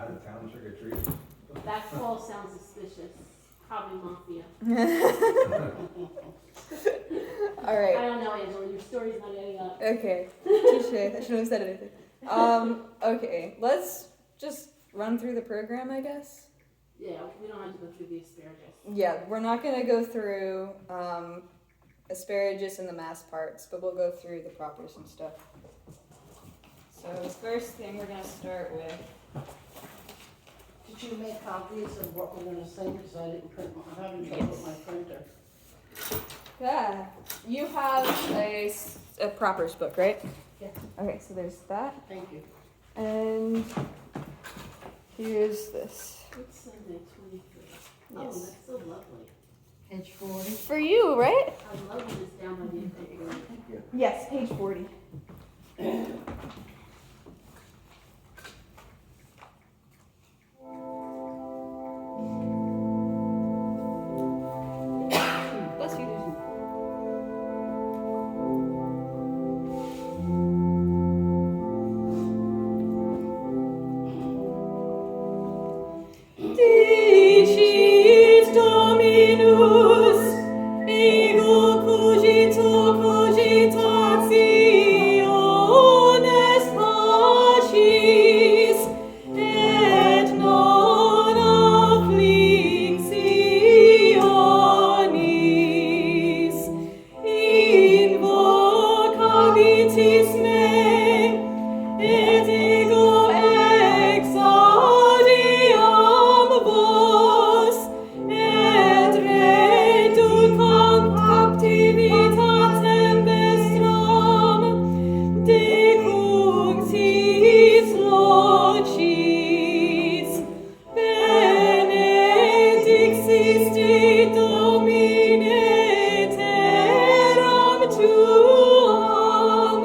out-of-town trick-or-treat. That call sounds suspicious. Probably mafia. All right. I don't know, Angela. Your story's not adding up. Okay. Touche. I shouldn't have said anything. Okay. Let's just run through the program, I guess. Yeah, we don't have to go through the asparagus. Yeah, we're not gonna go through asparagus and the mass parts, but we'll go through the propers and stuff. So the first thing we're gonna start with. Did you make copies of what we're gonna sing, because I didn't print, I haven't done with my printer. Yeah, you have a propers book, right? Yeah. Okay, so there's that, Thank you. and here's this. It's Sunday 23. Oh, Yes. that's so lovely. Page 40. For you, right? I love when it's down by the integrity. Thank you. Yes, page 40. Bless you. Dicit Dominus, ego cogito cogitationes pacis, et non afflictionis. Invocabitis me, et ego exaudiam vos, et reducam captivitatem vestram, decunctis locis. Benedixis te Domine terram tuam,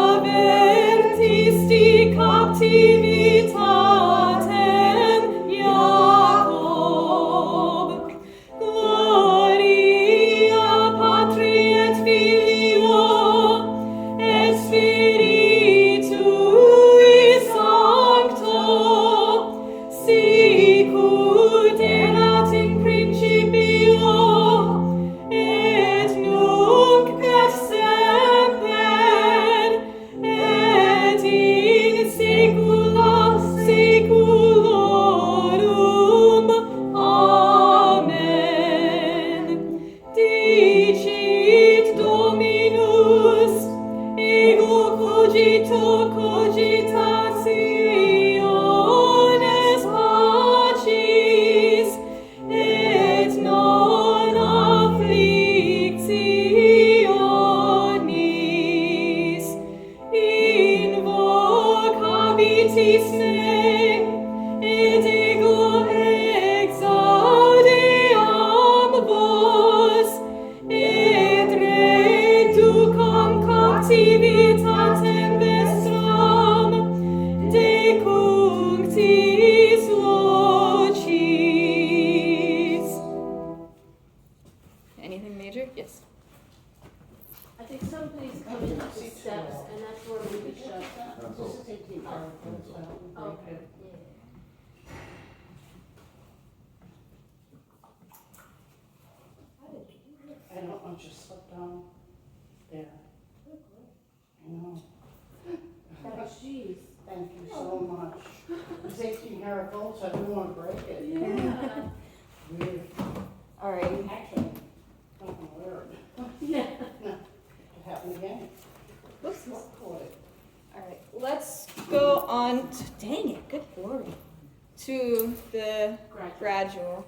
avertisti captivitatem Jacob. Gloria Patri et Filio et Spiritui Sancto, sicut erat in principio, et nunc et semper, et in saecula saeculorum. Amen. Dicit Dominus, ego cogito cogitationes pacis, et non afflictionis. Invocabitis me, et ego exaudiam vos, et reducam captivitatem vestram, decunctis locis. Anything major? Yes. I think somebody's coming up the steps, and that's where we can shut. That's all. This is taking care of things, so. Okay. I don't want you to slip down there. I know. Oh, jeez. Thank you so much. I'm taking care of both, so I didn't want to break it. Yeah. Weird. All right. Actually, something weird. Yeah. It happened again. Whoops. What caught it? All right. Let's go on. Dang it. Good lord. To the Graduate. gradual,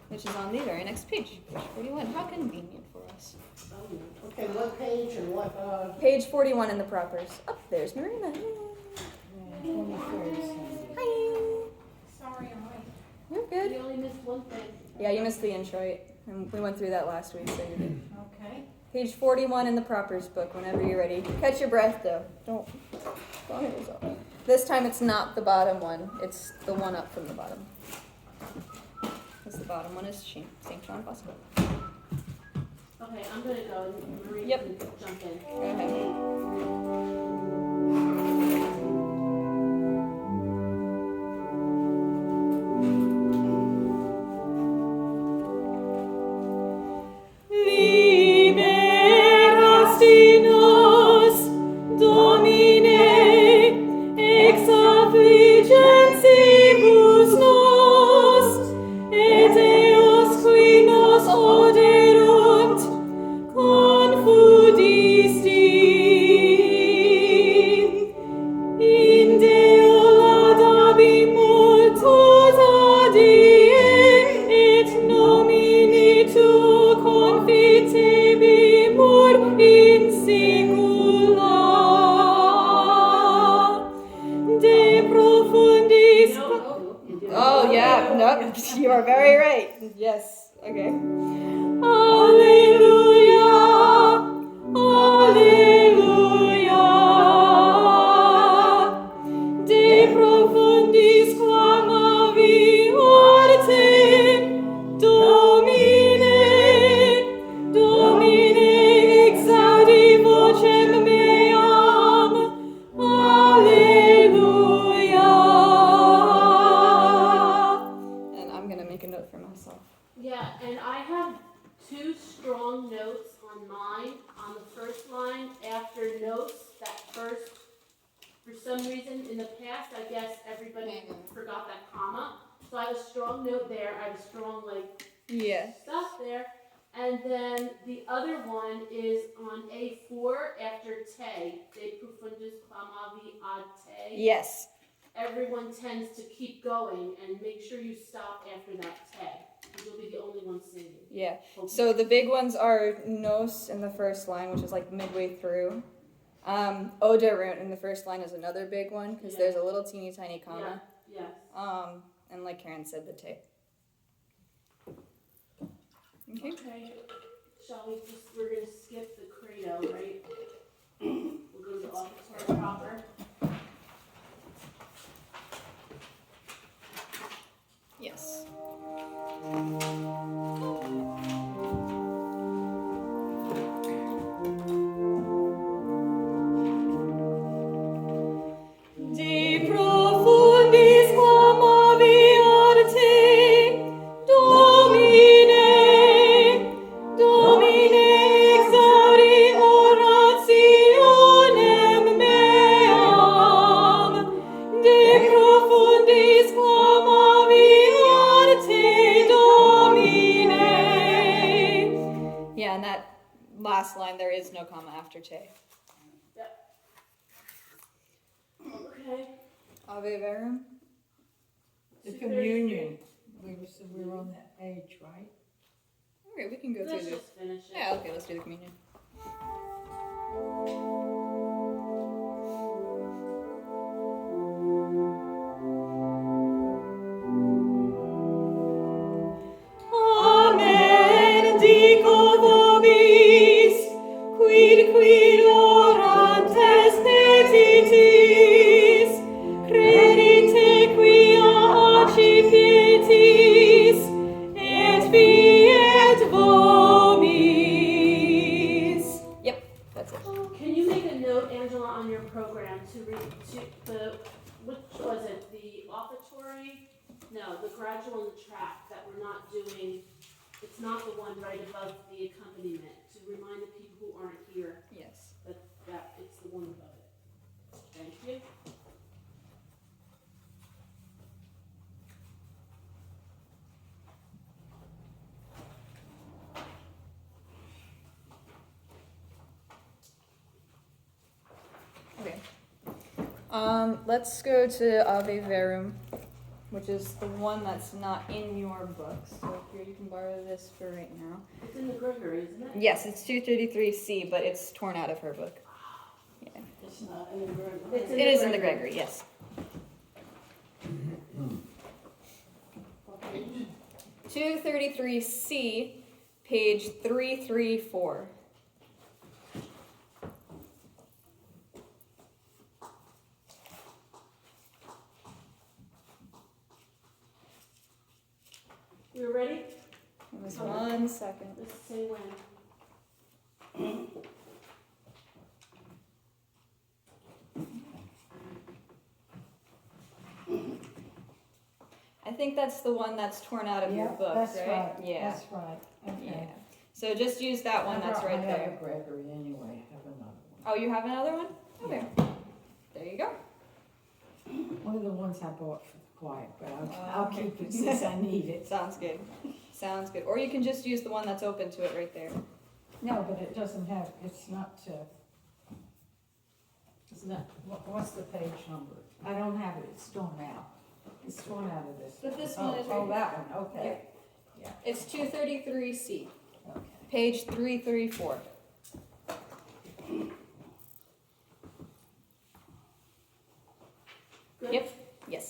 which is on the very next page, page 41. How convenient for us. Okay, what page and what, Page 41 in the propers. Oh, there's Marina. Hi. Sorry, I'm late. You're good. We only missed one thing. Yeah, you missed the introit, and we went through that last week, so you did. Okay. Page 41 in the propers book, whenever you're ready. Catch your breath, though. Don't hit yourself. This time it's not the bottom one, it's the one up from the bottom. Because the bottom one is St. John Bosco. Okay, I'm gonna go. Marie Yep. can jump in. Go ahead. profundis. No, you do. Oh yeah, nope. You are very right. Yes. Okay. Alleluia. Alleluia. De profundis clamavi arte. Domine, Domine exaudi vocem meam. Alleluia. And I'm gonna make a note for myself. Yeah, and I have two strong notes on mine. On the first line, after notes, that first, for some reason in the past, I guess everybody forgot that comma. So I have a strong note there. I have a strong Yeah. stuff there. And then the other one is on A4 after te, de profundis clamavi ad te. Yes. Everyone tends to keep going and make sure you stop after that te. Because you'll be the only one singing. Yeah. So the big ones are nos in the first line, which is like midway through. Oderunt in the first line is another big one because there's a little teeny tiny comma. Yeah, yes. And like Karen said, the te. Okay. Okay. Shall we we're gonna skip the credo, right? We'll go to the offertory proper. Yes. De profundis clamavi arte, Domine, Domine exaudi orationem meam. De profundis clamavi arte, Domine. Yeah, and that last line there is no comma after te. Okay. Ave verum. The communion, we were on that page, right? Okay, we can go Let's through this. just finish it. Yeah, okay, let's do the communion. Amen. Dico vobis, quid orantes petitis, credite quia accipietis, et fiet vobis. Yep, that's it. Can you make a note, Angela, on your program to read which was it, the offertory? No, the gradual and the track that we're not doing. It's not the one right above the accompaniment. To remind the people who aren't here Yes. that it's the one above it. Thank you. Okay. Let's go to Ave Verum, which is the one that's not in your book. So here you can borrow this for right now. It's in the Gregory, isn't it? Yes, it's 233C, but it's torn out of her book. Yeah. It's not in the Gregory. It's in It the is in the Gregory, yes. What page? 233C, page 334. We're ready? Just 1 second. Let's say when. I think that's the one that's torn out of your Yeah, book, that's right? right. Yeah. That's right. Yeah. Okay. So just use that one that's right I there. have a Gregory anyway, I have another Oh, you have another one? Okay. There you go. one. One of the ones I bought for the choir, but Oh, I'll okay. keep it since I need it. Sounds good. Sounds good. Or you can just use the one that's open to it right there. No, but it doesn't have, it's not, what's the page number? I don't have it, it's torn out. It's torn out of this. But this Oh, one is oh, right that one, okay. It's 233C, Okay. page 334. Good? Yep. Yes.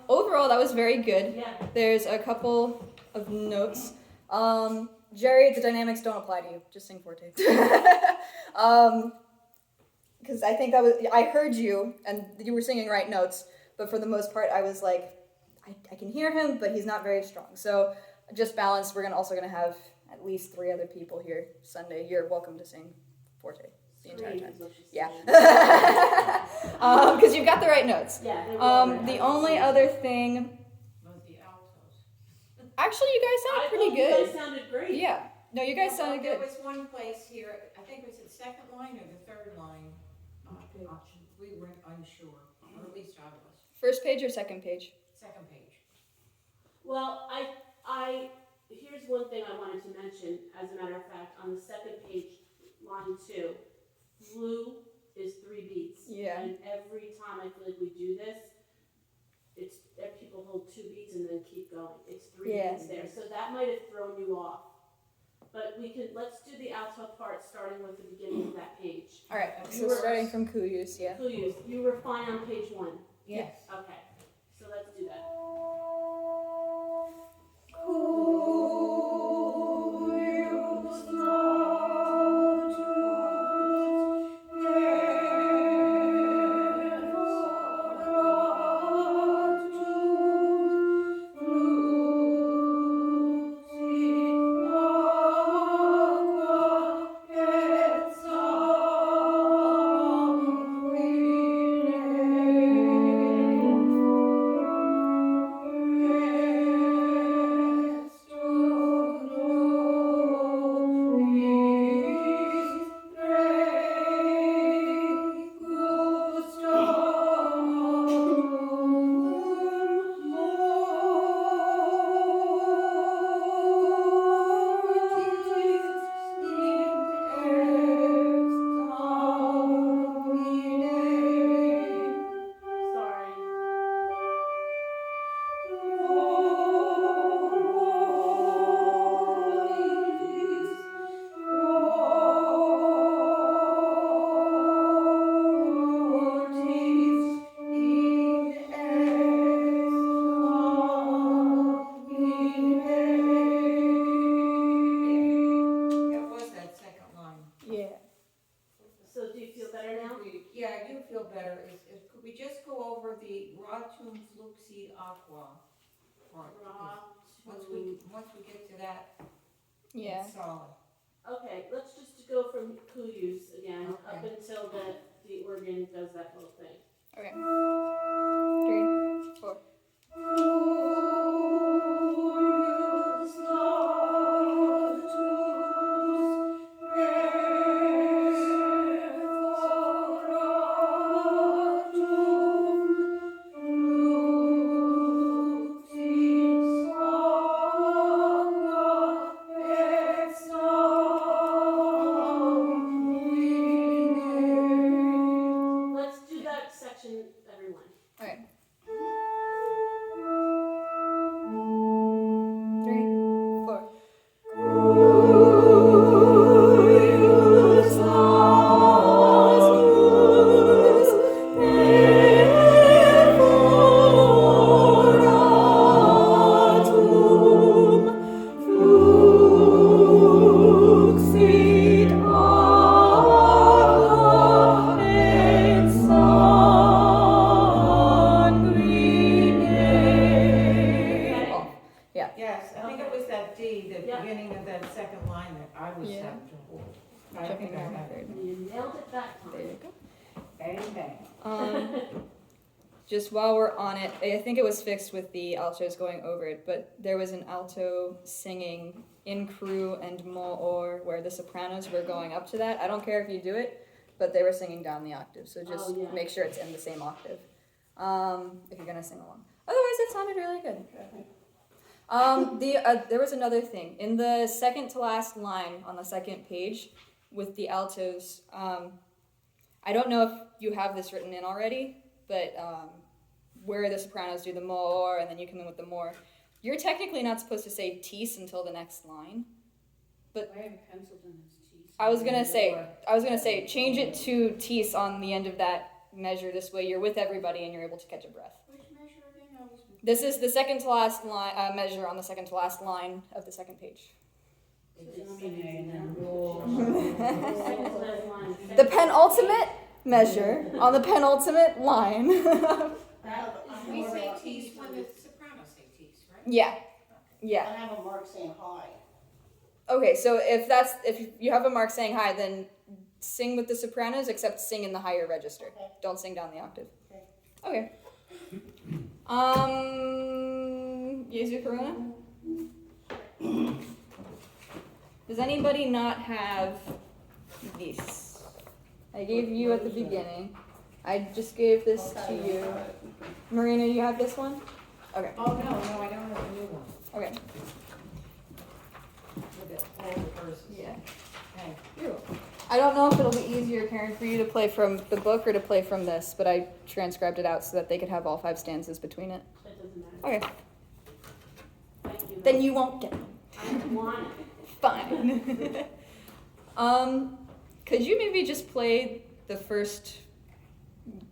Overall, that was very good. Yeah. There's a couple of notes. Jerry, the dynamics don't apply to you. Just sing forte. Because I think I heard you, and you were singing right notes, but for the most part, I was like, I can hear him, but he's not very strong. So just balance. We're also gonna have at least 3 other people here Sunday. You're welcome to sing forte the entire time. Yeah. Because you've got the right notes. Yeah. they were all right. The only other thing, Was the altos. actually, you guys sound pretty You good. guys sounded great. Yeah. No, you guys sounded There good. was one place here, I think it was the second line or the third line. We were unsure, or at least I was. First page or second page? Second page. Well, here's one thing I wanted to mention, as a matter of fact, on the second page, line 2, blue is 3 beats. Yeah. And every time I feel like we do this, people hold 2 beats and then keep going. It's 3 beats there, so that might have thrown you off. But let's do the alto part starting with the beginning of that page. All right. So starting from Kuyus, yeah. Please, you were fine on page 1. Yes. Okay, so let's do that. feel better is could we just go over the Ratum Fluxi Aqua part? Because once we get to that, Yeah. it's solid. Okay, let's just go from Kuyus again, up Okay. until the organ does that little thing. Okay. 3, 4. Let's do that section, everyone. Okay. 3, 4. Off. Yeah. Yes, I think it was that D, the Yeah. beginning of that second line that I was Yeah. having trouble with. I Checking think I on the have it. third. You nailed it that There time. you go. Bang, bang. Just while we're on it, I think it was fixed with the altos going over it, but there was an alto singing in crew and mo'or where the sopranos were going up to that. I don't care if you do it, but they were singing down the octave, so just Oh, yeah. make sure it's in the same octave if you're gonna sing along. Otherwise, it sounded really good. There was another thing in the second to last line on the second page with the altos. I don't know if you have this written in already, but where the sopranos do the more and then you come in with the more, you're technically not supposed to say tease until the next line. I have a pencil in his teeth. I was gonna say change it to tease on the end of that measure. This way you're with everybody and you're able to catch a breath. Which measure again? I was- This is the second to last line measure on the second to last line of the second page. The penultimate measure on the penultimate line. We say tease when the sopranos say tease, right? Yeah. I Yeah. have a mark saying hi. Okay, so if you have a mark saying hi, then sing with the sopranos, except sing in the higher register. Okay. Don't sing down the octave. Okay. Okay. Jesu Corona? Does anybody not have this? I gave you at the beginning. I just gave this to you. Marina, you have this one? Okay. Oh, no, I don't have a new one. Okay. With all the verses. Yeah. Thank You're welcome. I don't know if it'll be easier, Karen, for you to play from the book or to play from this, but I transcribed it out so that they could have all 5 stanzas between it. That doesn't matter. Okay. Thank you. Then you won't get them. I don't want it. Fine. Could you maybe just play the first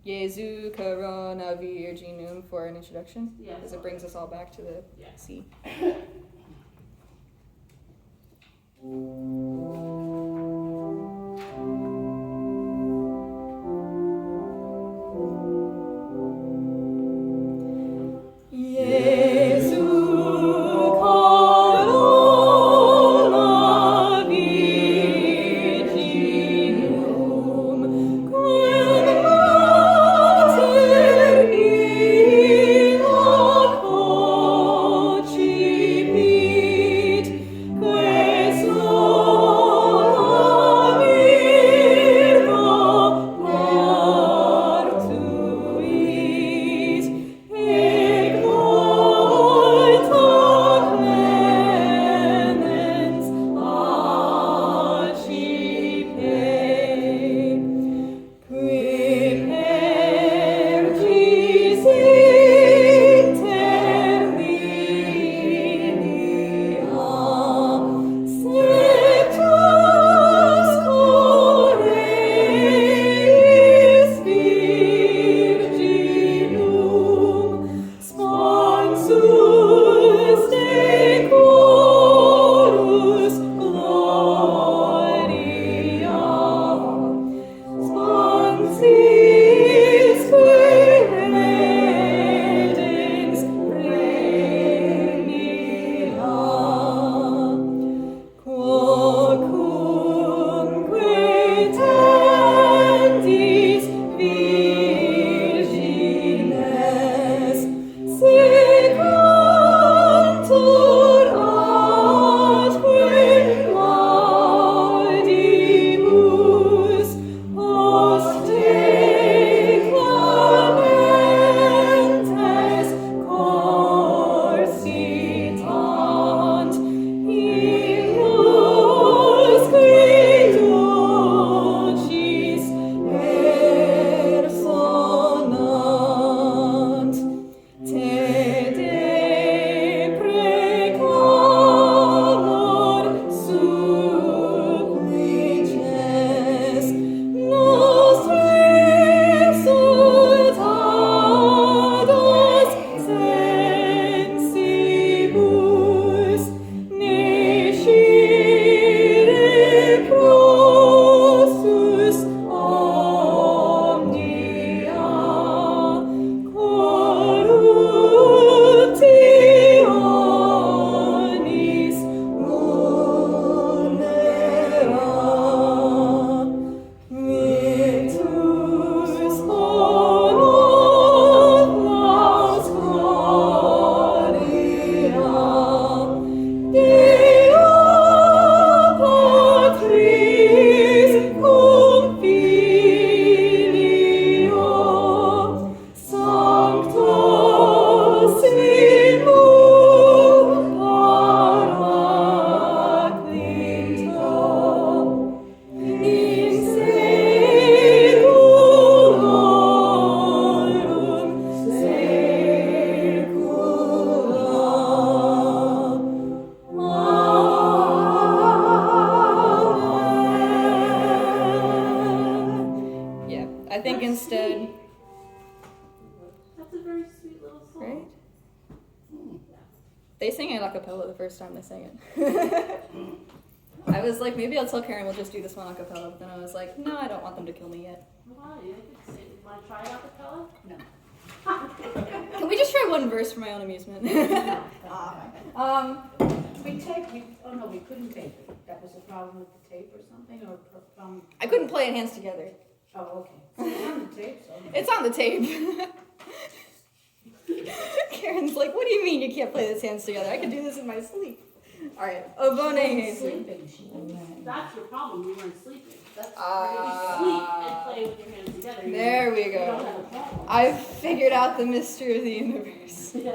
Jesu Corona Virginum for an introduction? Yes. Because it brings us all back to the Yeah. C. Jesu corona virginum, quem mater illa concipit, quae I think That's instead, sweet. That's a very sweet little song. right? Hmm. They sang it a cappella the first time they sang it. I was like, maybe I'll tell Karen we'll just do this one a cappella, but then I was like, no, I don't want them to kill me yet. Why? I could sing. Want to try it a cappella? No. Can we just try one verse for my own amusement? Oh no, we couldn't tape it. That was a problem with the tape or something, or I couldn't play it hands together. Oh, okay. So it's on the tape, so. It's on the tape. Karen's like, what do you mean you can't play this hands together? I can do this in my sleep. All right, Obone Jesu. Sleeping, she wasn't. That's your problem. You weren't sleeping. That's if you Ah. sleep and play with your hands together. There we You don't go. have a problem. I've figured out the mystery of the universe. Yes. You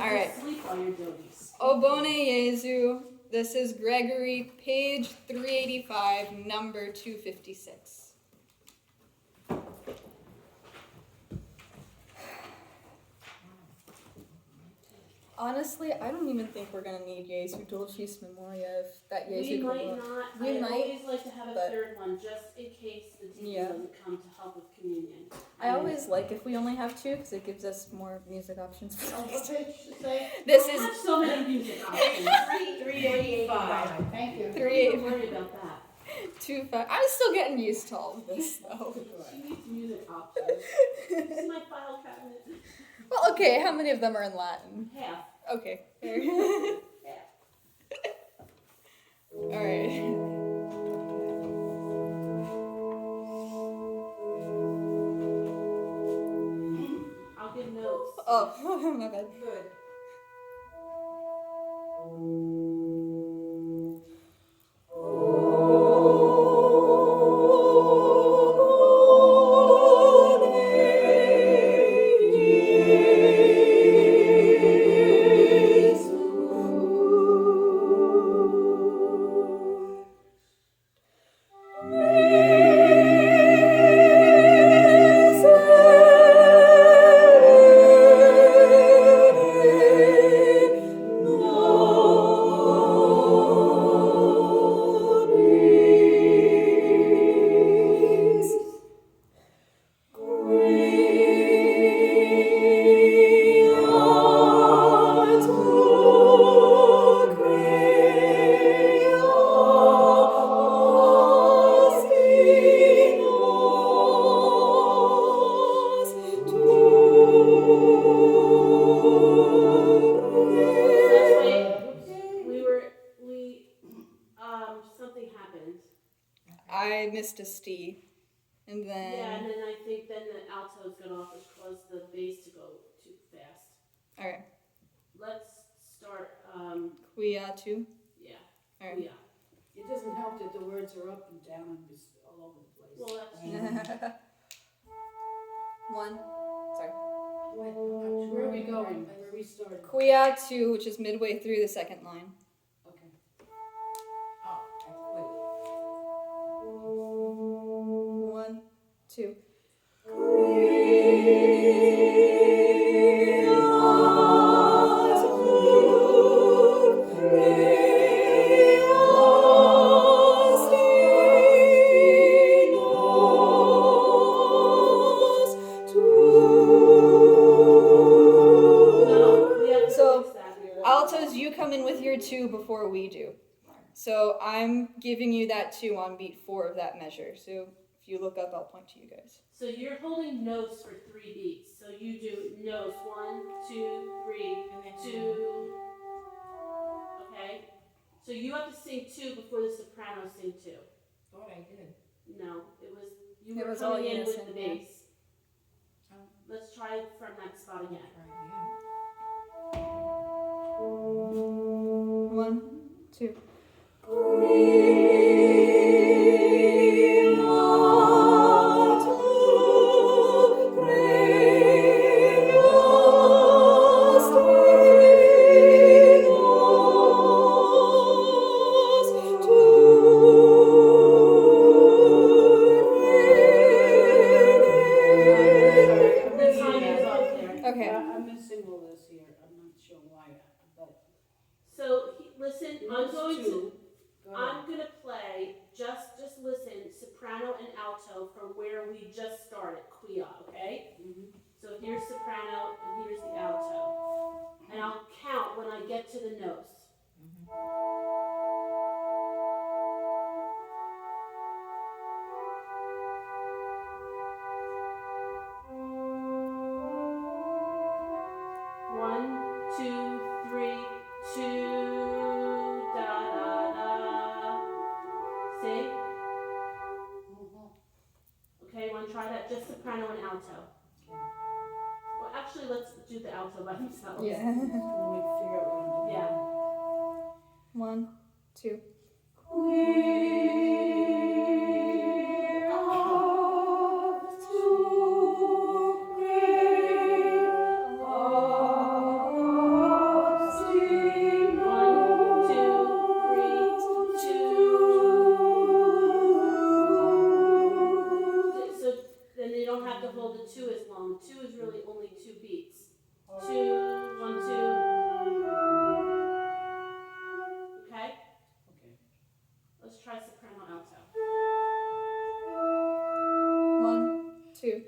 All right. just sleep while you're doing this. Obone Jesu. This is Gregory, page 385, number 256. Honestly, I don't even think we're gonna need Jesu Dulcis Memoria if that Jesu We could might work. not. We I might, always like to have a but- third one just in case the deacon Yeah. doesn't come to help with communion. I always like if we only have two because it gives us more music options. Oh, what page should I say? This I is have so many music options. 385. Thank you. 3, Don't worry about that. 2, 5. I'm still getting used to all of this though. She needs music options. This is my file cabinet. Well, okay, how many of them are in Latin? Half. Okay. Fair. Alright. I'll give notes. Oh, my bad. Good. Something happened. I missed a Steve. And then. Yeah, and then I think then the alto's gonna off, which caused the bass to go too fast. Alright. Let's start, Quiatu. yeah, Alright. yeah. It doesn't help that the words are up and down and just all over the place. Well, that's One. Sorry. Where are we going? Where are we starting? Quiatu, which is midway through the second line. Okay. Oh, wait. 1, 2. Altos, you come in with your 2 before we do. So I'm giving you that 2 on beat 4 of that measure. So if you look up, I'll point to you guys. So you're holding notes for 3 beats. So you do notes 1, 2, 3, And then 2. Okay? So you have to sing 2 before the soprano sing 2. Thought I did. No, it was It were was all coming in unison, with the yeah. bass. Let's try it from that spot again. Try again. 1, 2. The timing is off there. Okay. I'm missing all this here. I'm not sure why, but. So listen, I'm going soprano and alto from where we just started, quia, okay? So here's soprano and here's the alto. And I'll count when I get to the notes. One, two, three, two, da da da. See? Okay, want to try that? Just soprano and alto. Well, actually, let's do the alto by themselves. Yeah. Yeah. 1, 2. So then you don't have to hold the two as long. Two is really only 2 beats. 2, 1, 2. Okay? Let's try soprano alto. 1, 2.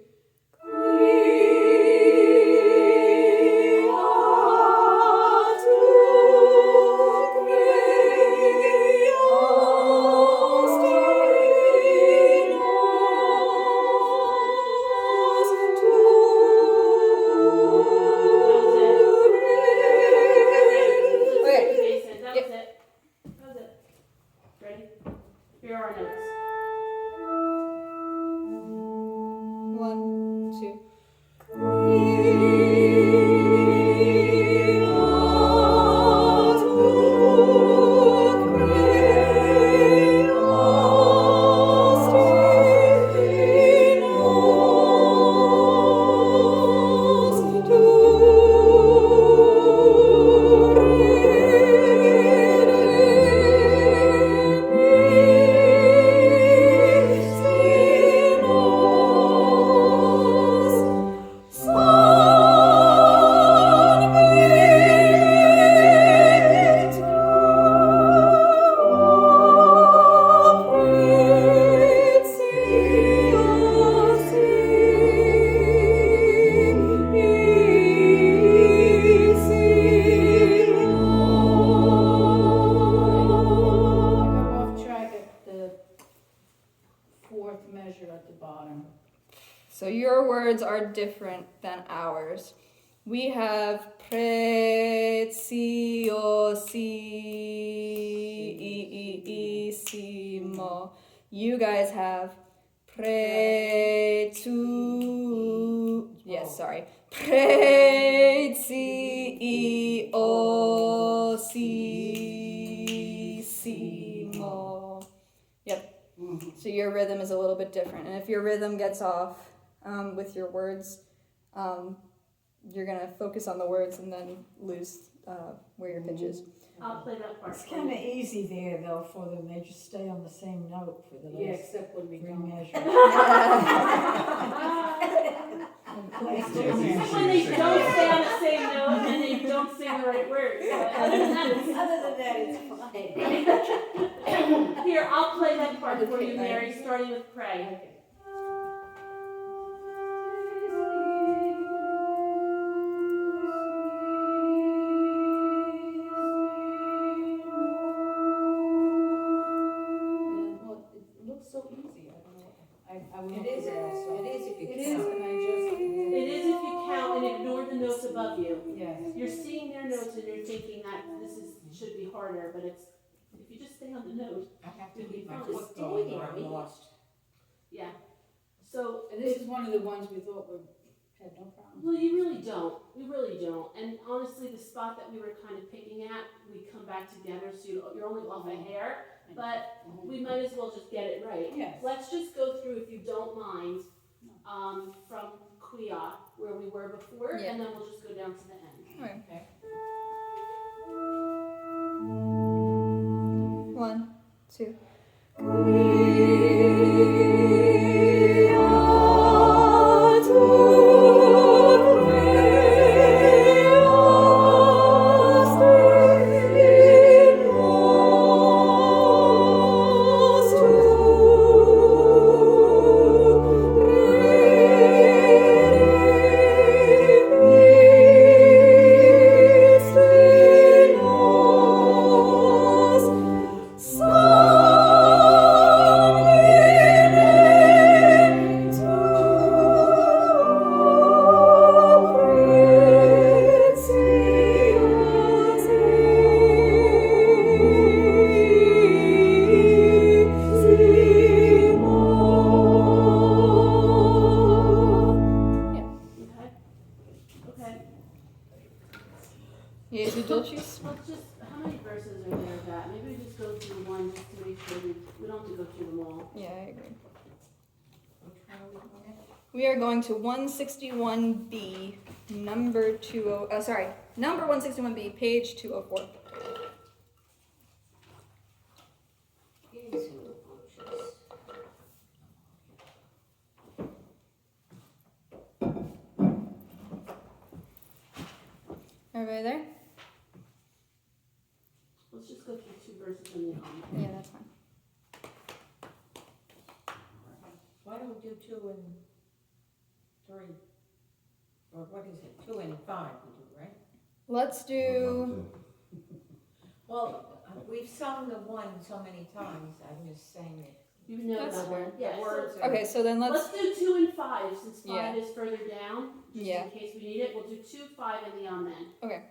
Here are our notes. 1, 2. So your words are different than ours. We have preziosissimo. You guys have prezu. Yes, sorry. Preziosissimo. Yep. So your rhythm is a little bit different. And if your rhythm gets off with your words, you're going to focus on the words and then lose where your pitch is. I'll play that part. It's kind of easy there though for them, they just stay on the same note for the Yeah, last except when we three don't. measures. Except when they don't stay on the same note and they don't sing the right words. But other than that, It's fine. here, I'll play that part for you, Okay, Mary, starting with pray. Okay. So easy. I don't know. I went It is, there also. it is if you It count. is, and I just. It is if you count and ignore the notes above you. Yes. You're seeing their notes and you're thinking that should be harder, but it's if you just stay on the note. I have to It'll keep be my fine. foot going or I'm lost. Yeah. So And this is one of the ones we thought had no problem. well, you really don't. We really don't. And honestly, the spot that we were kind of picking at, we come back together, so you're only off a hair. But we might as well just get it right. Yes. Let's just go through, if you don't mind, from quia, where we were before, Yeah. and then we'll just go down to the end. Okay. 1, 2. We are going to 161B, number 161B, page 204. Is who approaches. Everybody there? Let's just go through 2 verses and then on. Yeah, that's fine. Why don't we do 2 and 3? Or what is it, 2 and 5 we do, right? Let's do. Well, we've sung the 1 so many times, I'm just saying it. You know That's that one. fair. Yeah, The words so are- Okay, so then let's. let's do 2 and 5 since 5 Yeah. is further down. Just Yeah. in case we need it, we'll do 2, 5, and the amen. Okay.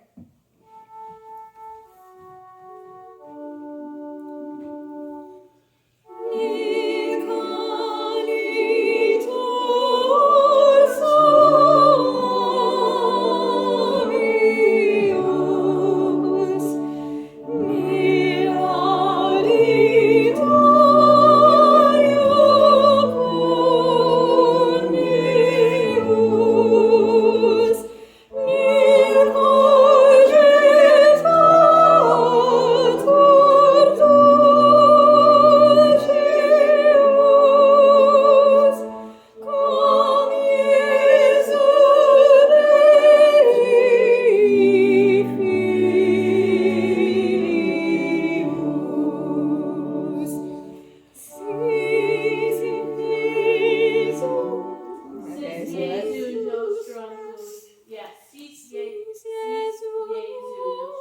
Okay, so that's. Jesu nostrandus. Yeah, sis Jesu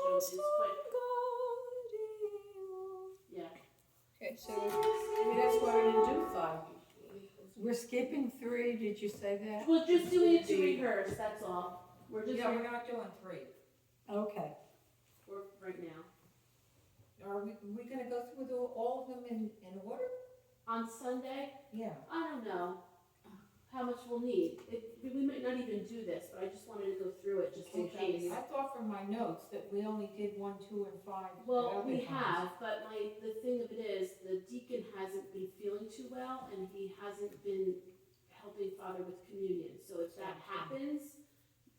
nostrandus. Yeah. Okay, so. Maybe that's why we didn't do 5. We're skipping 3, did you say that? We're just doing it to rehearse, that's all. We're just Yeah, we're not doing 3. Okay. for right now. Are we gonna go through all of them in order? On Sunday, Yeah. I don't know how much we'll need. We might not even do this, but I just wanted to go through it just in case. I thought from my notes that we only did 1, 2, and 5. at Well, other we times. have, but the thing of it is, the deacon hasn't been feeling too well, and he hasn't been helping Father with communion. So if that happens,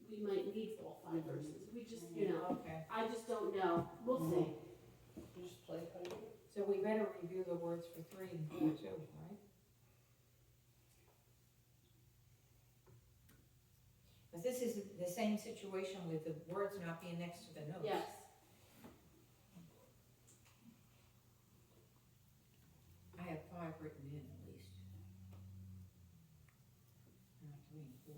we might need all 5 verses. We just, Okay, I just don't know. We'll see. Just play it by ear. so we better review the words for 3 and 4 too, right? Because this is the same situation with the words not being next to the notes. Yes. I have 5 written in at least. Not 3 and 4.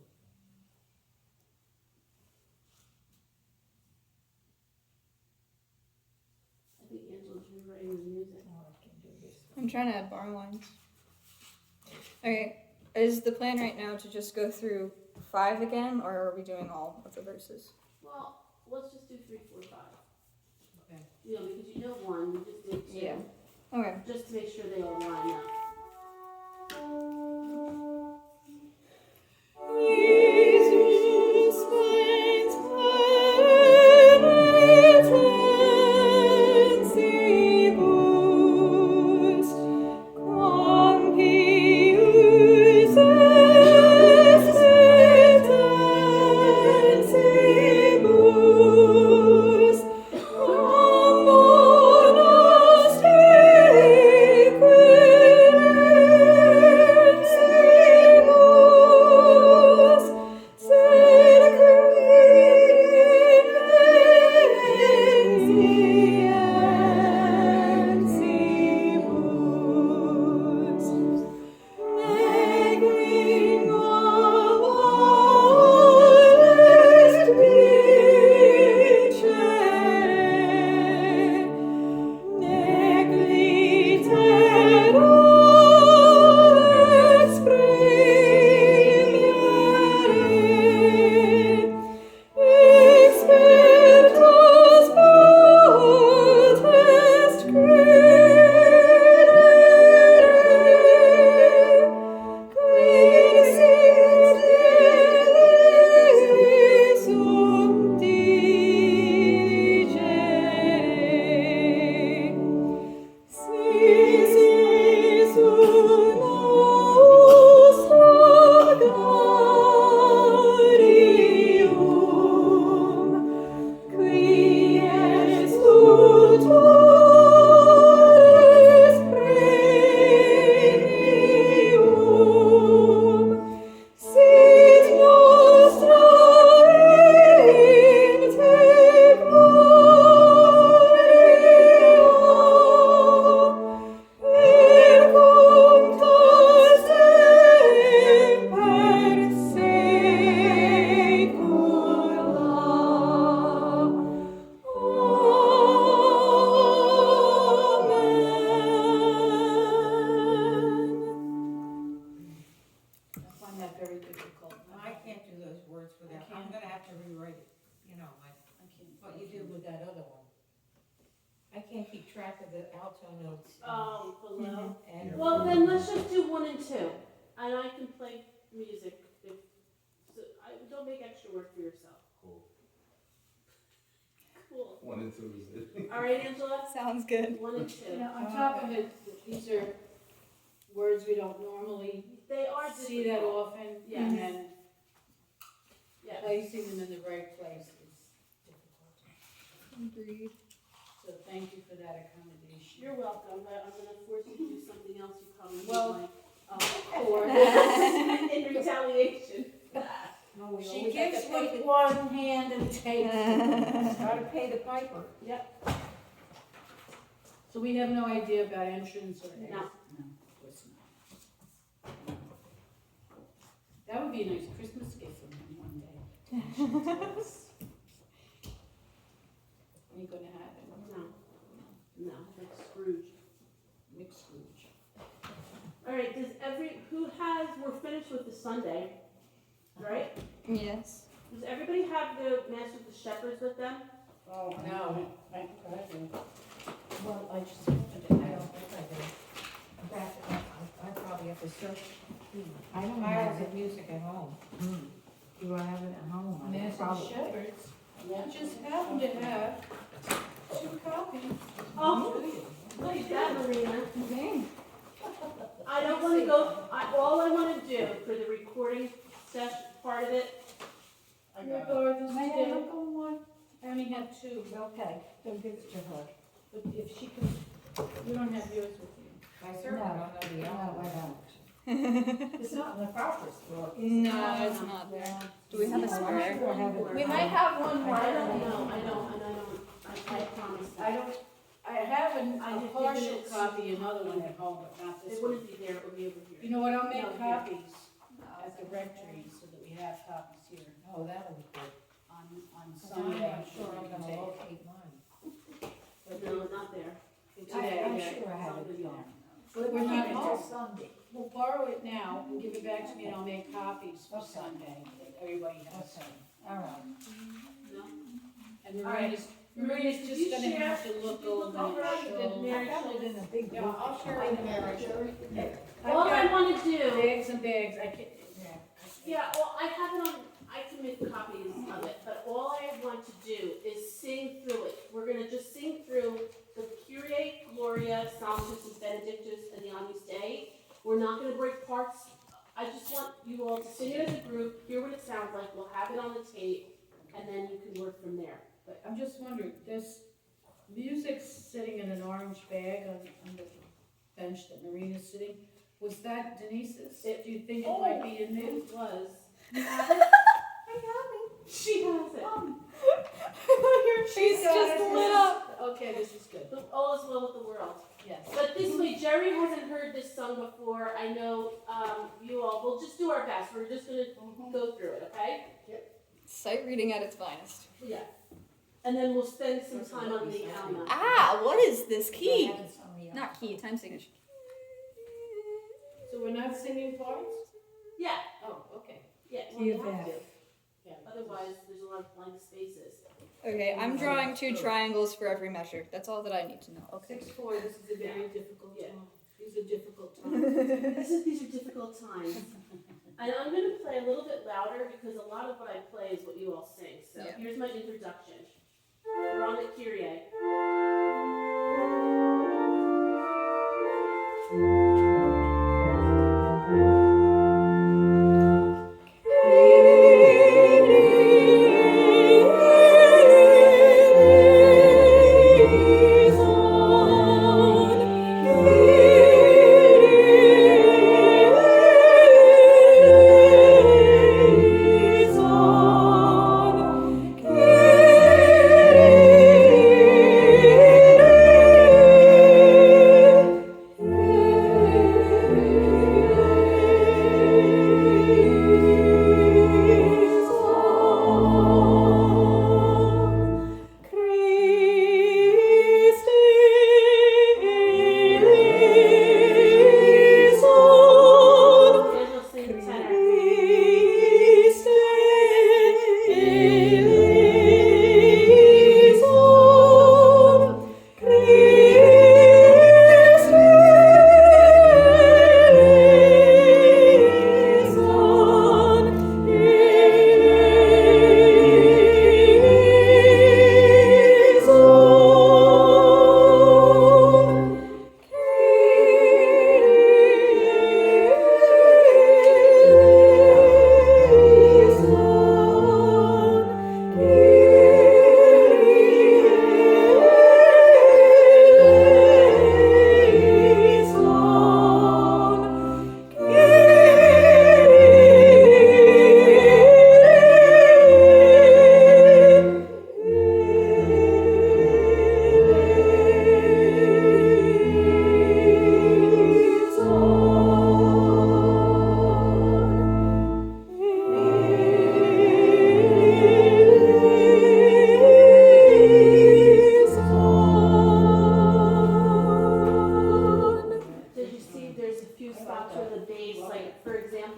I think Angela's rewriting the music. I'm trying to add bar lines. Okay, is the plan right now to just go through 5 again, or are we doing all of the verses? Well, let's just do 3, 4, 5. Okay. Because you know 1, we just did 2. Yeah. Okay. Just to make sure they all line up. Quid that other one? I can't keep track of the alto notes. Oh, below. And Well, then let's just do 1 and 2, and I can play music if, so, don't make extra work for yourself. Cool. Cool. 1 and 2 is it? All right, Angela? Sounds good. 1 and 2. You know, on top of it, these are words we don't normally They are see that difficult. often. Yes. And Yes. placing them in the right place is difficult. Agreed. So thank you for that accommodation. You're welcome, but I'm gonna force you to do something else you probably Well, won't like. Of Or course. in retaliation. no, we She always have gives to pay with one hand and takes with gotta pay the piper. Yep. So we have no idea about entrance or anything? No. No, of course not. That would be a nice Christmas gift for him one day. Ain't gonna happen. No, like Scrooge. Mixed Scrooge. All right, we're finished with the Sunday, right? Yes. Does everybody have the Mass with the Shepherds with them? Oh, no. I do. Well, I just, I don't think I do. I probably have to search I don't piles have of music at home. it. Do I have it at home? I Mass and probably- Shepherds. I just happen to have 2 copies. Oh, look at that, Marina. Okay. I don't wanna go, all I wanna do for the recording session part of it, I got this May I today. look on one? I only have 2, Okay, so give it to her. but if she can, you don't have yours with you. I certainly don't know the No, album. I don't. It's not in the proper store. No, it's not there. Do we have a No, I'm spare? sure I have it. We might have one I more. don't know, I promise. I have I a did partial minutes. copy, another one at home, but not this It one. wouldn't be there, it would be over You here. know what, I'll No, make here. copies at the rectory so that we have copies here Oh, that'll be good. on 'Cause Sunday. I'm not sure I'm gonna locate mine. No, not there. It's I'm today. sure I have it Somebody there. But We're we're not keeping it home. till Sunday. We'll borrow it now, and give it back to me, and I'll make copies for Okay. Sunday, that everybody has. Okay, all right. No? And All right. Marina's Did just you gonna share- have to look did you look over over and it? show. Did I got it in a big Yeah, book. I'll share it in there. All I wanna do, Bags and bags, I can't, yeah, well, I have it on, I can make copies of it, but all I want to do is sing through it. We're gonna just sing through the Kyrie, Gloria, Sanctus, and Benedictus, and the Agnus Dei. We're not gonna break parts. I just want you all to sing it as a group, hear what it sounds like, we'll have it on the tape, and then you can work from there. but I'm just wondering, this music's sitting in an orange bag on the bench that Marina's sitting. Was that Denise's? Do you think it might be in there? It was. I have it. She has it. Your face just lit up. Okay, this is good, All is well with the world. yes. But this way, Jerry hasn't heard this song before. I know you all. We'll just do our best. We're just gonna go through it, okay? Sight reading at its finest. Yeah. And then we'll spend some time on the Alma. Ah, what is this key? I haven't sung the Not key, time signature. So we're not singing parts? Yeah, Oh, okay. yeah. Key Well, of you have F. to. Yeah. Otherwise, there's a lot of blank spaces. Okay, I'm drawing 2 triangles for every measure. That's all that I need to know. Okay. 6/4, this is a very difficult Yeah. time. These are difficult times. These are difficult times. And I'm going to play a little bit louder because a lot of what I play is what you all sing. So Yeah. here's my introduction. We're on the Kyrie. Kyrie,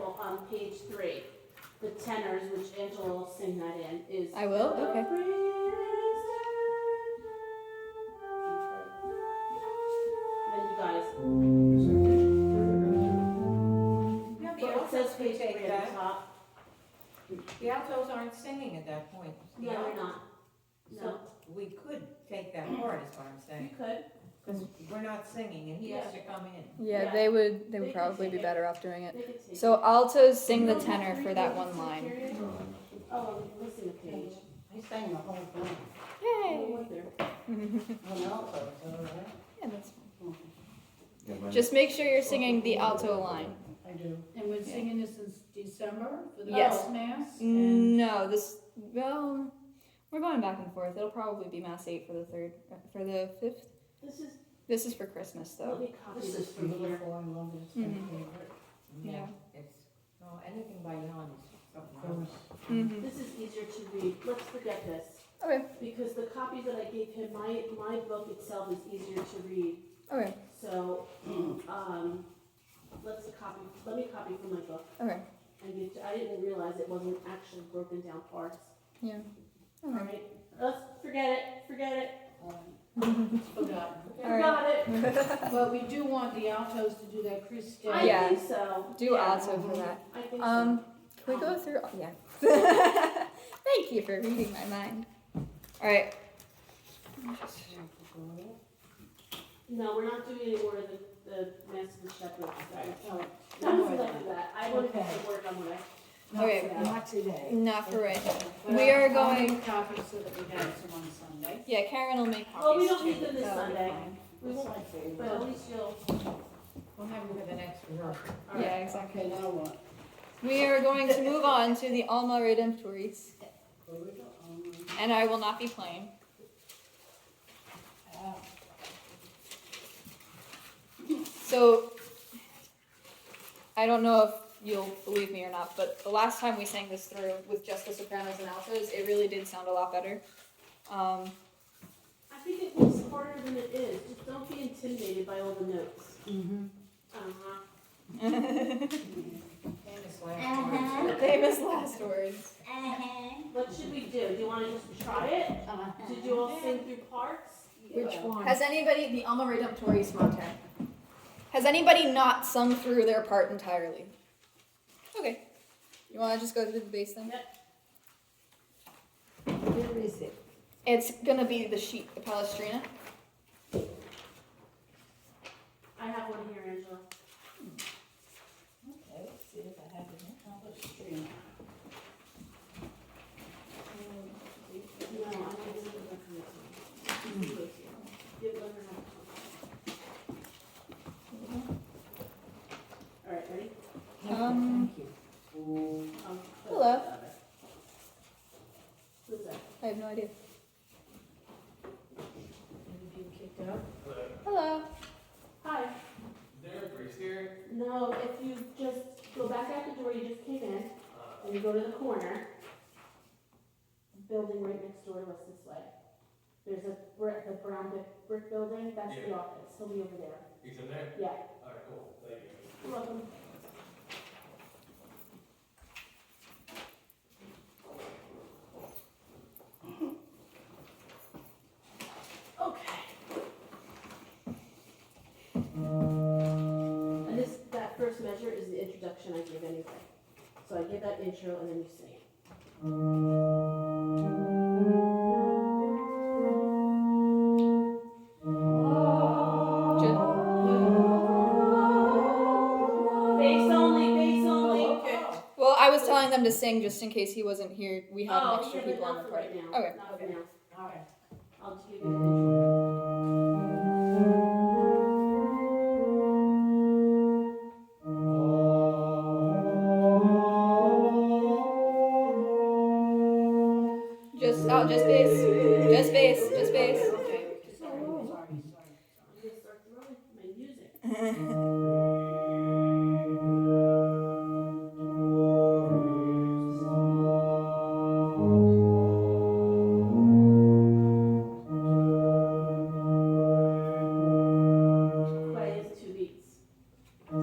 example, on page 3, the tenors, which Angela will sing that in, is. I will? Okay. Then you guys, Yeah, the but it altos says could page 3 take at the that. top. The altos aren't singing at that point. The No, they're altos- not. So No, we could take that part, is what I'm you saying, could. because we're not singing and he has to come in. Yeah, Yeah. they would They could probably take be it. better off doing it. They could take So it. altos sing You the don't have tenor to for read that the one line. period. Oh, missing a page. He sang the whole thing. Oh, Yay! what there? On alto, is that all right? Yeah, that's fine. Just make sure you're singing the alto line. I do. And we're singing this in December for the Yes. first mass? And No, well, we're going back and forth. It'll probably be Mass 8 for the 3rd, for the 5th. This is for Christmas, Let though. me copy This this is from here. beautiful, I love it, it's my Mhm. favorite. Yeah. It's, no, anything by Jan is something Of else. course. Mm-hmm. This is easier to read. Let's forget this. Okay. Because the copy that I gave him, my book itself is easier to read. Okay. So, let me copy from my book. Okay. And I didn't realize it wasn't actually broken down parts. Yeah. All right, let's forget it. It's forgotten. All right. Got it. But we do want the altos to do that Chris Day. I Yeah. think so. Do Yeah. alto for that. I think so. Can we go through? Yeah. Thank you for reading my mind. All right. No, we're not doing any more of the Mass of the Shepherd stuff. No, Not like that. I want to Okay. work on what I. Okay. Not today. Not for right now. But We are I'll going. make copies so that we have some on Sunday. Yeah, Karen will make copies. Well, we don't too. need them this That'll be Sunday. fine. We That's won't, my favorite. but at least you'll. We'll have it for the next rehearsal. all right. Yeah, exactly. Okay, now what? We are going to move on to the Alma Redemptoris, Where we go? and I will not be playing. So, I don't know if you'll believe me or not, but the last time we sang this through with just the sopranos and altos, it really did sound a lot better. I think it looks harder than it is. Just don't be intimidated by all the notes. Mm-hmm. Famous last words. Famous last words. What should we do? Do you want to just try it? Did you all sing through parts? Which one? Has anybody, the Alma Redemptoris Mater, has anybody not sung through their part entirely? Okay. You want to just go through the bass then? Where is it? It's gonna be the sheet, the Palestrina. I have one here, Angela. Okay, let's see if I have it in Palestrina. No, I think this is the one. Give them her. All right, ready? Thank you. Oh, Hello. Who's that? I have no idea. Did you get kicked out? Hello. Hi. Is there a priest here? No, if you just go back out the door you just came in, and you go to the corner, building right next door to us this way. There's the brown brick building, that's the Yeah. office. He'll be over there. He's in there? Yeah. Alright, cool. Thank you. You're welcome. Okay. And that first measure is the introduction I give anyway. So I give that intro and then you sing it. Bass only, bass only. Well, I was telling them to sing just in case he wasn't here. We had Oh, extra yeah, but people on not the for party. right now. Okay. Not for now. All right. I'll just give you the intro. Just bass. Just bass. Just bass. Okay, sorry. I'm gonna start throwing my music. Play is 2 beats. 10.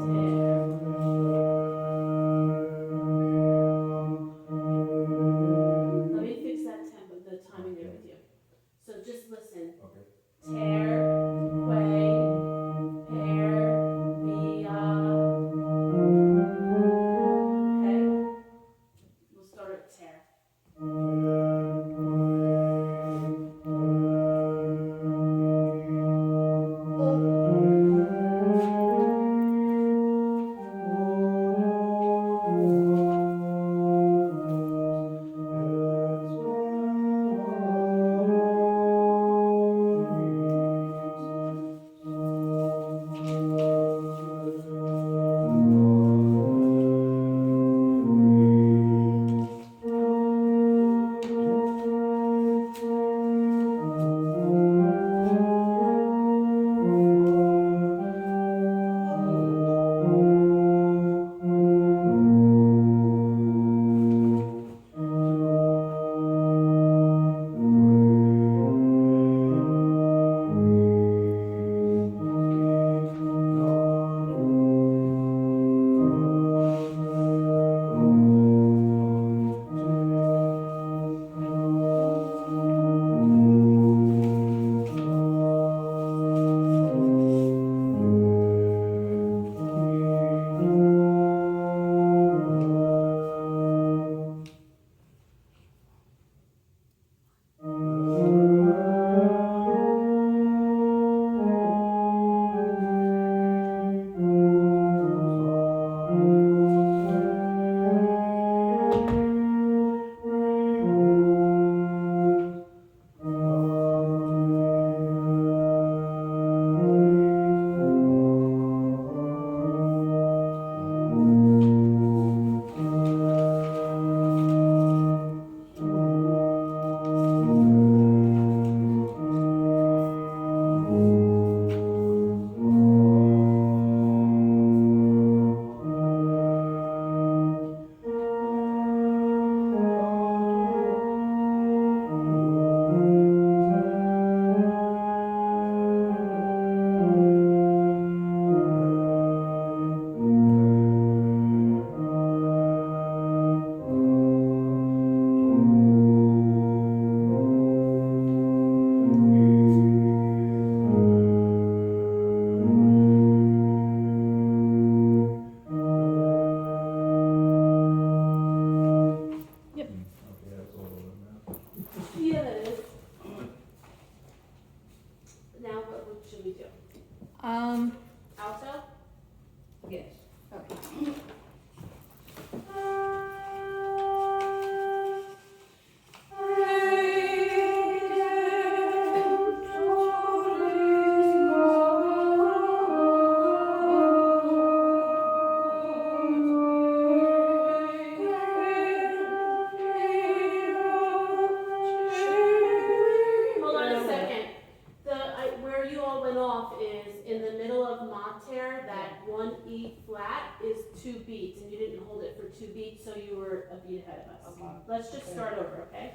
beat, so you were a beat ahead of us. Okay. Let's just start over, okay?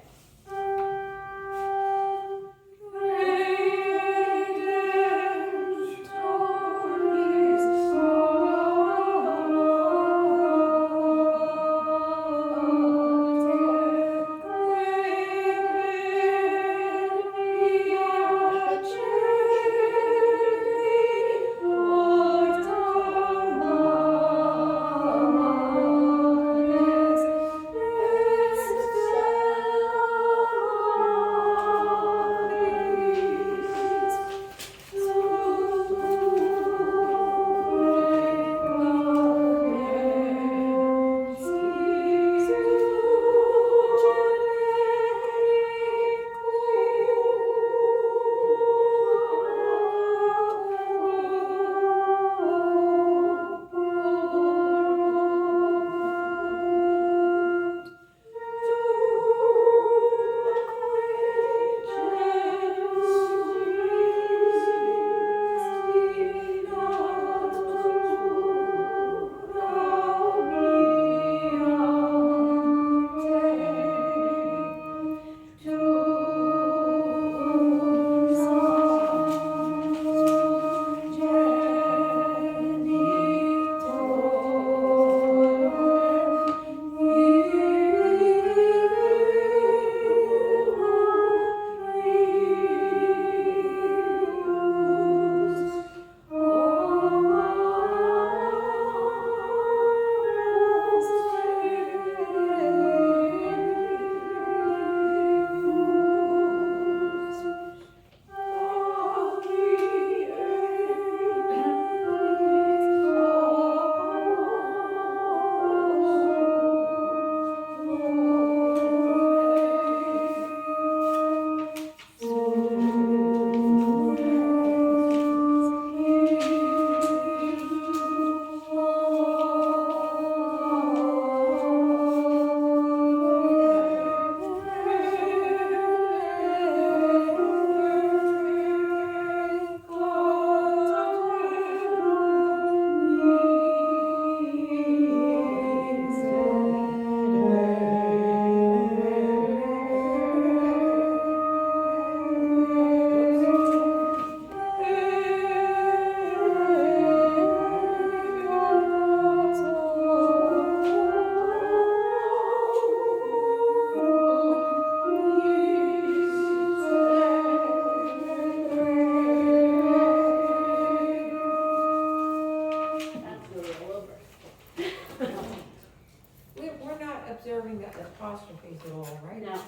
We're not observing the apostrophes at all, right? No.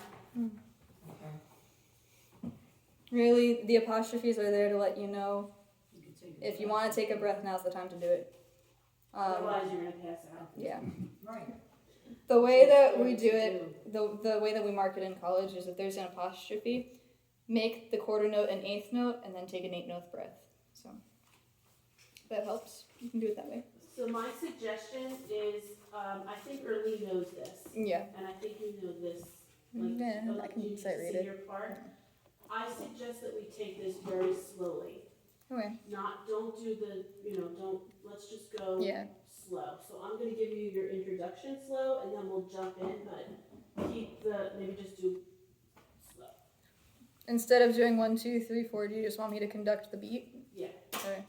Okay. Really, the apostrophes are there to let you know if you want to take a breath, now's the time to do it. Otherwise, you're gonna pass out. Yeah. Right. The way that we do it, the way that we mark it in college is if there's an apostrophe, make the quarter note an eighth note and then take an eighth note breath. So if that helps. You can do it that way. So my suggestion is, I think Early knows this, Yeah. and I think you know this. Like, Yeah, I can you sight read see it. your part. I suggest that we take this very slowly. Okay. Don't do the, let's just go Yeah. slow. So I'm gonna give you your introduction slow, and then we'll jump in, but maybe just do slow. Instead of doing 1, 2, 3, 4, do you just want me to conduct the beat? Yeah. Okay.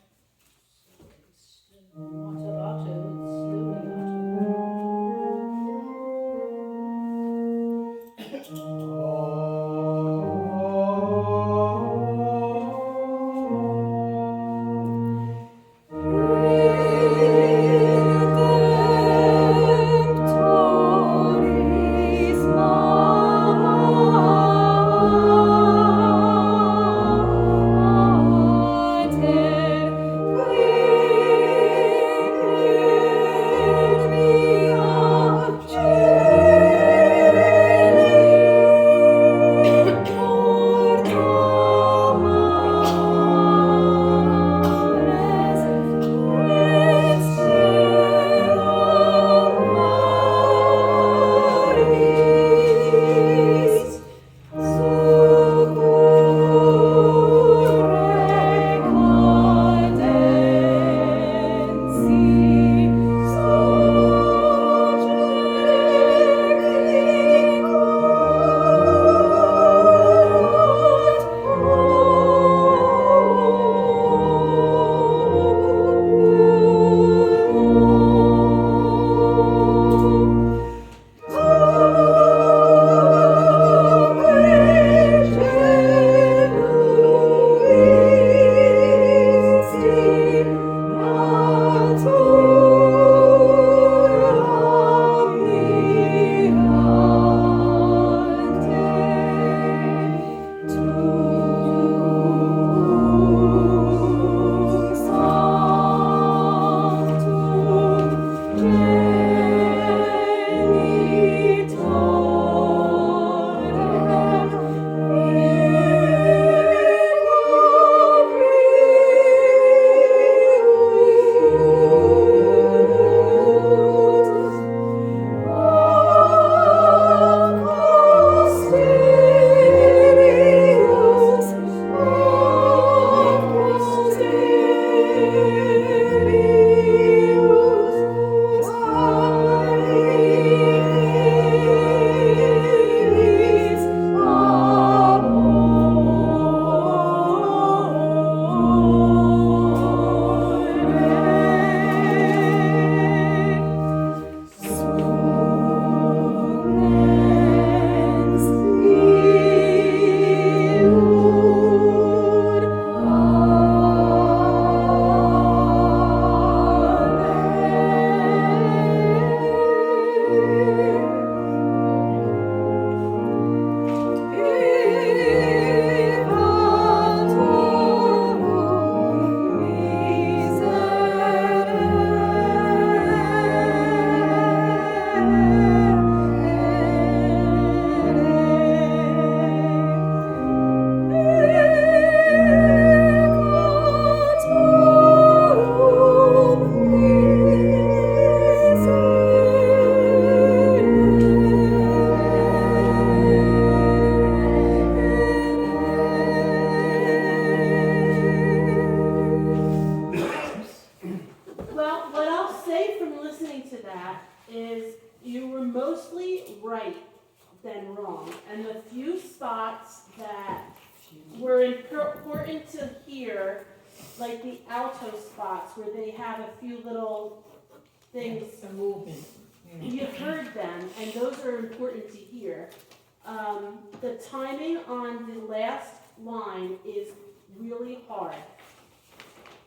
mostly right than wrong. And the few spots that were important to hear, like the alto spots where they have a few little things, The movement. you've heard them, and those are important to hear. The timing on the last line is really hard.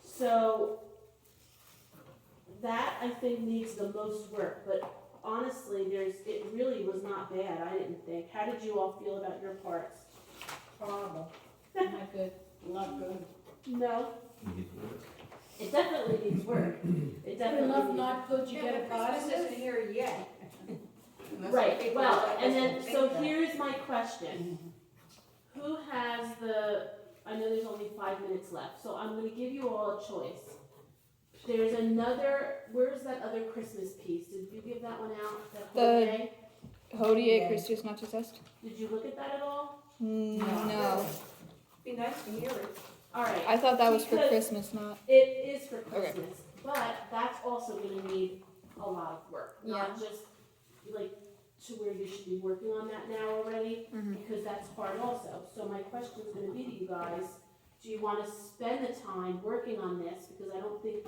So that I think needs the most work, but honestly, it really was not bad, I didn't think. How did you all feel about your parts? Horrible. Not good. Not good. No? It definitely needs work. It Good definitely enough, needs. not good, you Yeah, get a but Christmas isn't positive. here yet. Unless Right, people well, let and us then, think so that. here's my question. Who has I know there's only 5 minutes left, so I'm gonna give you all a choice. There's where's that other Christmas piece? Did you give that one out? That The- holiday? Hodie Christus Natus Est? Did you look at that at all? No. Be nice to hear it. Alright, I thought that was for Because- Christmas, not. it is for Okay. Christmas, but that's also gonna need a lot of work. Not just like to where you should be working on that now already, Mhm. because that's hard also. So my question is gonna be to you guys, do you wanna spend the time working on this, because I don't think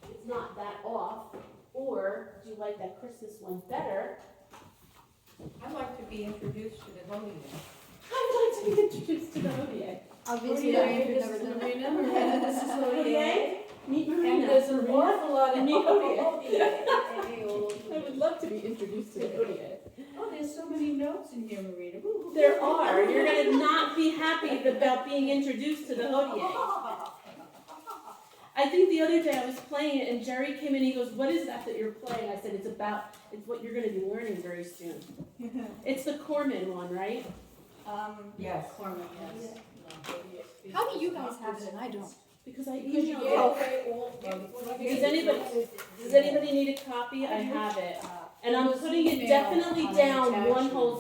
it's not that off, or do you like that Christmas one better? I'd like to be introduced to the Holy Day. I'd like to be introduced to the Hodieh. Obviously, Hodieh, I've this never is done that. Marina, Marina, this is Hodieh. Hodieh? Meet Marina. And there's an Marina. awful lot of Meet Hodieh. Hodieh. I would love to be introduced to the Hodieh. Oh, there's so many notes in here, Marina. Woo. There are. You're gonna not be happy about being introduced to the Hodieh. I think the other day I was playing it and Jerry came in and he goes, "What is that you're playing?" I said, it's what you're gonna be learning very soon. It's the Corman one, right? Yes. Corman, yes. How do you guys have it and I don't? Because I Because you emailed gave it. away all. Does anybody need a copy? I have it. And I'm putting it definitely down one whole